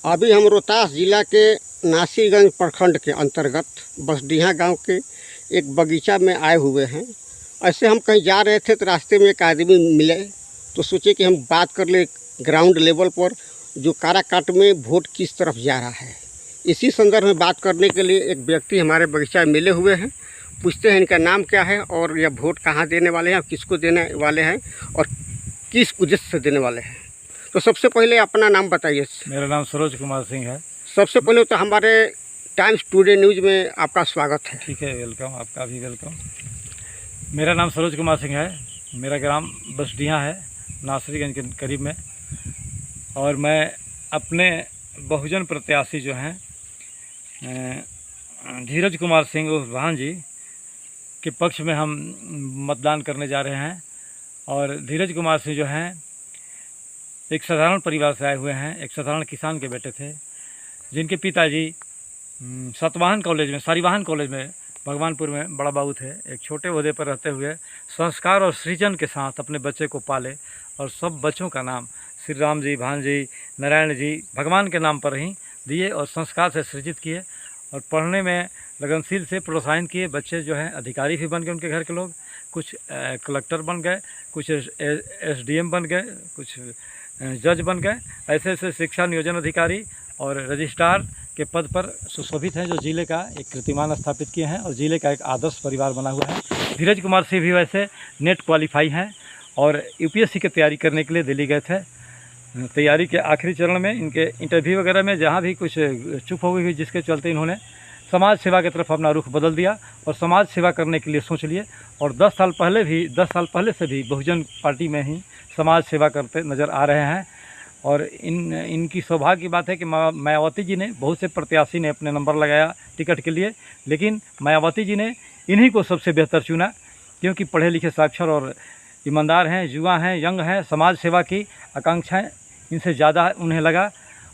अभी हम रोहतास जिला के नासिरगंज प्रखंड के अंतर्गत बसडीहा गांव के एक बगीचा में आए हुए हैं। ऐसे हम कहीं जा रहे थे तो रास्ते में एक आदमी मिले, तो सोचे कि हम बात कर ले ग्राउंड लेवल पर जो काराकाट में वोट किस तरफ जा रहा है। इसी संदर्भ में बात करने के लिए एक व्यक्ति हमारे बगीचा में मिले हुए हैं। पूछते हैं इनका नाम क्या है और यह वोट कहाँ देने वाले हैं और किसको देने वाले हैं और किस उद्देश्य से देने वाले हैं। तो सबसे पहले अपना नाम बताइए। मेरा नाम सरोज कुमार सिंह है। सबसे पहले तो हमारे टाइम्स टुडे न्यूज़ में आपका स्वागत है। ठीक है, वेलकम, आपका भी वेलकम। मेरा नाम सरोज कुमार सिंह है। मेरा ग्राम बसडीहा है, नासिरगंज के करीब में। और मैं अपने बहुजन प्रत्याशी जो हैं धीरज कुमार सिंह उर्फ भान जी के पक्ष में हम मतदान करने जा रहे हैं। और धीरज कुमार सिंह जो हैं एक साधारण परिवार से आए हुए हैं। एक साधारण किसान के बेटे थे, जिनके पिताजी सारीवाहन कॉलेज में भगवानपुर में बड़ा बाबू थे। एक छोटे ओहदे पर रहते हुए संस्कार और सृजन के साथ अपने बच्चे को पाले और सब बच्चों का नाम श्री राम जी, भान जी, नारायण जी भगवान के नाम पर ही दिए और संस्कार से सृजित किए और पढ़ने में लगनशील से प्रोत्साहन किए। बच्चे जो हैं अधिकारी भी बन गए, उनके घर के लोग कुछ कलेक्टर बन गए, कुछ एसडीएम बन गए, कुछ जज बन गए। ऐसे ऐसे शिक्षा नियोजन अधिकारी और रजिस्ट्रार के पद पर सुशोभित हैं, जो जिले का एक कीर्तिमान स्थापित किए हैं और जिले का एक आदर्श परिवार बना हुआ है। धीरज कुमार सिंह भी वैसे नेट क्वालिफाई हैं और यूपीएससी की तैयारी करने के लिए दिल्ली गए थे। तैयारी के आखिरी चरण में इनके इंटरव्यू वगैरह में जहाँ भी कुछ चुप हो गई हुई, जिसके चलते इन्होंने समाज सेवा की तरफ अपना रुख बदल दिया और समाज सेवा करने के लिए सोच लिए। और 10 साल पहले से भी बहुजन पार्टी में ही समाज सेवा करते नज़र आ रहे हैं। और इनकी सौभाग्य की बात है कि मायावती जी ने, बहुत से प्रत्याशी ने अपने नंबर लगाया टिकट के लिए, लेकिन मायावती जी ने इन्हीं को सबसे बेहतर चुना, क्योंकि पढ़े लिखे साक्षर और ईमानदार हैं, युवा हैं, यंग हैं, समाज सेवा की आकांक्षाएं इनसे ज़्यादा उन्हें लगा।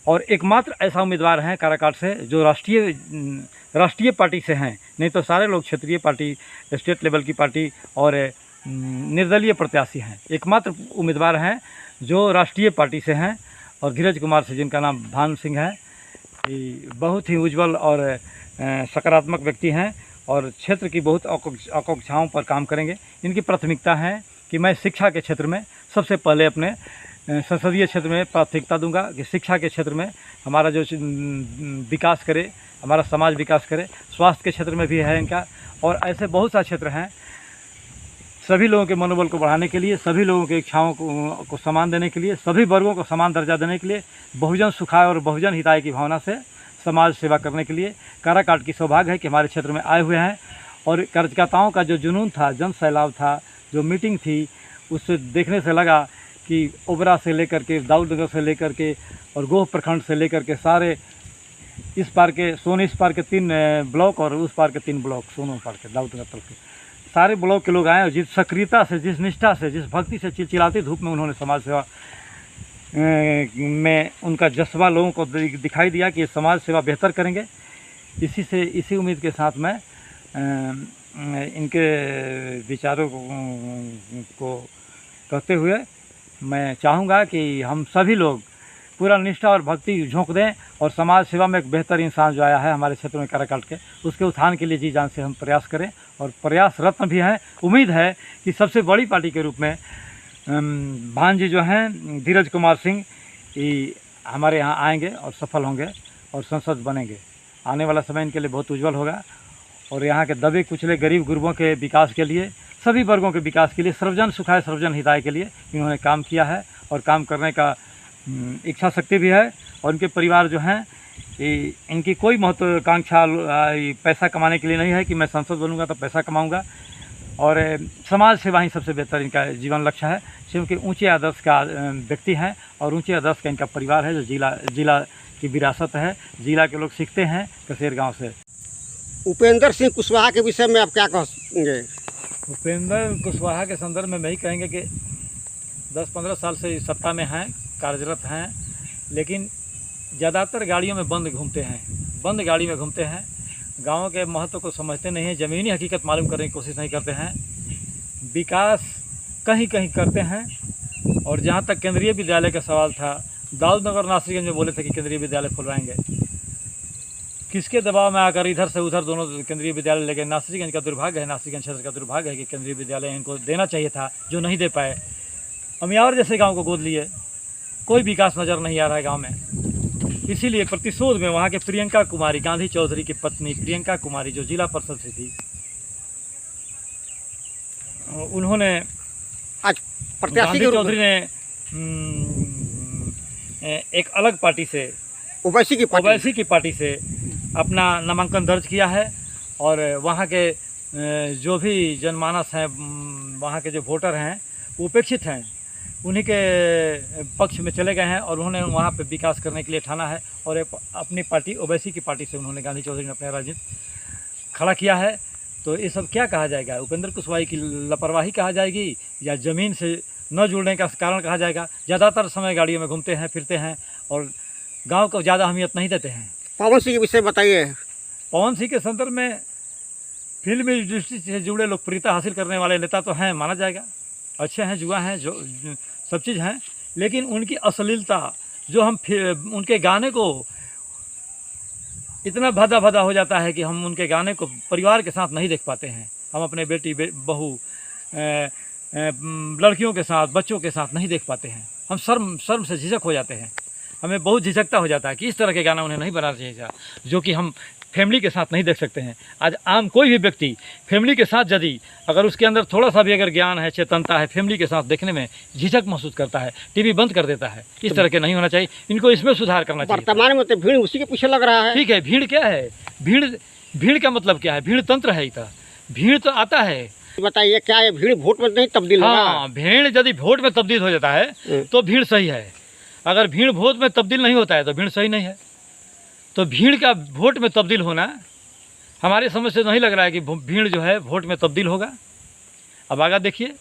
और एकमात्र ऐसा उम्मीदवार हैं काराकाट से जो राष्ट्रीय पार्टी से हैं, नहीं तो सारे लोग क्षेत्रीय पार्टी, स्टेट लेवल की पार्टी और निर्दलीय प्रत्याशी हैं। एकमात्र उम्मीदवार हैं जो राष्ट्रीय पार्टी से हैं और धीरज कुमार से, जिनका नाम भान सिंह है। ये बहुत ही उज्जवल और सकारात्मक व्यक्ति हैं और क्षेत्र की बहुत आकांक्षाओं पर काम करेंगे। इनकी प्राथमिकता है कि मैं शिक्षा के क्षेत्र में सबसे पहले अपने संसदीय क्षेत्र में प्राथमिकता दूंगा कि शिक्षा के क्षेत्र में हमारा जो विकास करे, हमारा समाज विकास करे। स्वास्थ्य के क्षेत्र में भी है इनका, और ऐसे बहुत सा क्षेत्र हैं। सभी लोगों के मनोबल को बढ़ाने के लिए, सभी लोगों की इच्छाओं को सम्मान देने के लिए, सभी वर्गों को समान दर्जा देने के लिए, बहुजन सुखाय और बहुजन हिताय की भावना से समाज सेवा करने के लिए काराकाट की सौभाग्य है कि हमारे क्षेत्र में आए हुए हैं। और कार्यकर्ताओं का जो जुनून था, जन सैलाब था, जो मीटिंग थी, उससे देखने से लगा कि ओबरा से लेकर के, दाऊदनगर से लेकर के और गोह प्रखंड से लेकर के सारे इस पार के सोने, इस पार के 3 ब्लॉक और उस पार के 3 ब्लॉक, सोनों पार के दाऊदनगर तक के सारे ब्लॉक के लोग आए और जिस सक्रियता से, जिस निष्ठा से, जिस भक्ति से, चिलचिलाती धूप में उन्होंने समाज सेवा में उनका जज्बा लोगों को दिखाई दिया कि समाज सेवा बेहतर करेंगे। इसी उम्मीद के साथ मैं इनके विचारों को कहते हुए मैं चाहूँगा कि हम सभी लोग पूरा निष्ठा और भक्ति झोंक दें और समाज सेवा में एक बेहतर इंसान जो आया है हमारे क्षेत्र में काराकाट के, उसके उत्थान के लिए जी जान से हम प्रयास करें और प्रयासरत भी हैं। उम्मीद है कि सबसे बड़ी पार्टी के रूप में भान जी जो हैं धीरज कुमार सिंह हमारे यहाँ आएंगे और सफल होंगे और संसद बनेंगे। आने वाला समय इनके लिए बहुत उज्जवल होगा और यहाँ के दबे कुचले गरीब गुरबों के विकास के लिए, सभी वर्गों के विकास के लिए, सर्वजन सुखाय सर्वजन हिताय के लिए इन्होंने काम किया है और काम करने का इच्छा शक्ति भी है। और इनके परिवार जो हैं इनकी कोई महत्वाकांक्षा पैसा कमाने के लिए नहीं है कि मैं संसद बनूंगा तो पैसा कमाऊंगा, और समाज सेवा ही सबसे बेहतर इनका जीवन लक्ष्य है, क्योंकि ऊंचे आदर्श का व्यक्ति हैं और ऊंचे आदर्श का इनका परिवार है, जो जिला की विरासत है। जिला के लोग सीखते हैं कसेर गाँव से। उपेंद्र सिंह कुशवाहा के विषय में आप क्या कहेंगे? उपेंद्र कुशवाहा के संदर्भ में मैं ही कहेंगे कि 10-15 साल से सत्ता में हैं, कार्यरत हैं, लेकिन ज़्यादातर गाड़ियों में बंद गाड़ी में घूमते हैं। गाँव के महत्व को समझते नहीं हैं, ज़मीनी हकीकत मालूम करने की कोशिश नहीं करते हैं। विकास कहीं कहीं करते हैं और जहाँ तक केंद्रीय विद्यालय का सवाल था, दाऊदनगर नासिरगंज में बोले थे कि केंद्रीय विद्यालय खुलवाएंगे। किसके दबाव में आकर इधर से उधर दोनों केंद्रीय विद्यालय ले गए। नासिरगंज का दुर्भाग्य है, नासिरगंज क्षेत्र का दुर्भाग्य है कि केंद्रीय विद्यालय इनको देना चाहिए था, जो नहीं दे पाए। अमियावर जैसे गांव को गोद लिए, कोई विकास नज़र नहीं आ रहा है गांव में। इसीलिए प्रतिशोध में वहाँ के प्रियंका कुमारी, गांधी चौधरी की पत्नी प्रियंका कुमारी, जो जिला परिषद से थी, उन्होंने आज प्रत्याशी गांधी के रूप चौधरी में ने एक अलग पार्टी से, ओवैसी की पार्टी ओवैसी की पार्टी से अपना नामांकन दर्ज किया है। और वहाँ के जो भी जनमानस हैं, वहाँ के जो वोटर हैं, वो उपेक्षित हैं, उन्हीं के पक्ष में चले गए हैं और उन्होंने वहाँ पे विकास करने के लिए ठाना है। और अपनी पार्टी ओवैसी की पार्टी से उन्होंने, गांधी चौधरी ने अपना राजनीति खड़ा किया है। तो ये सब क्या कहा जाएगा? उपेंद्र कुशवाहा की लापरवाही कहा जाएगी, या ज़मीन से न जुड़ने का कारण कहा जाएगा? ज़्यादातर समय गाड़ियों में घूमते हैं, फिरते हैं और गांव को ज़्यादा अहमियत नहीं देते हैं। पवन सिंह के विषय बताइए। पवन सिंह के संदर्भ में फिल्मी दृष्टि से जुड़े लोकप्रियता हासिल करने वाले नेता तो हैं, माना जाएगा, अच्छे हैं, जुआ हैं, जो सब चीज़ हैं, लेकिन उनकी अश्लीलता, जो हम उनके गाने को इतना भदा भदा हो जाता है कि हम उनके गाने को परिवार के साथ नहीं देख पाते हैं। हम अपने बेटी बहू लड़कियों के साथ, बच्चों के साथ नहीं देख पाते हैं। हम शर्म से झिझक हो जाते हैं, हमें बहुत झिझकता हो जाता है कि इस तरह के गाना उन्हें नहीं बनाना चाहिए था, जो कि हम फैमिली के साथ नहीं देख सकते हैं। आज आम कोई भी व्यक्ति फैमिली के साथ यदि अगर उसके अंदर थोड़ा सा भी अगर ज्ञान है, चेतनता है, फैमिली के साथ देखने में झिझक महसूस करता है, टीवी बंद कर देता है। इस तरह के नहीं होना चाहिए, इनको इसमें सुधार करना चाहिए। वर्तमान में तो भीड़ उसी के पीछे लग रहा है। ठीक है, भीड़ क्या है? भीड़ का मतलब क्या है? भीड़ तंत्र है। इतना भीड़ तो आता है। बताइए, क्या ये भीड़ वोट में नहीं तब्दील होगा? हाँ, भीड़ यदि वोट में तब्दील हो जाता है तो भीड़ सही है। अगर भीड़ वोट में तब्दील नहीं होता है तो भीड़ सही नहीं है। तो भीड़ का वोट में तब्दील होना हमारे समझ से नहीं लग रहा है कि भीड़ जो है वोट में तब्दील होगा। अब आगे देखिए।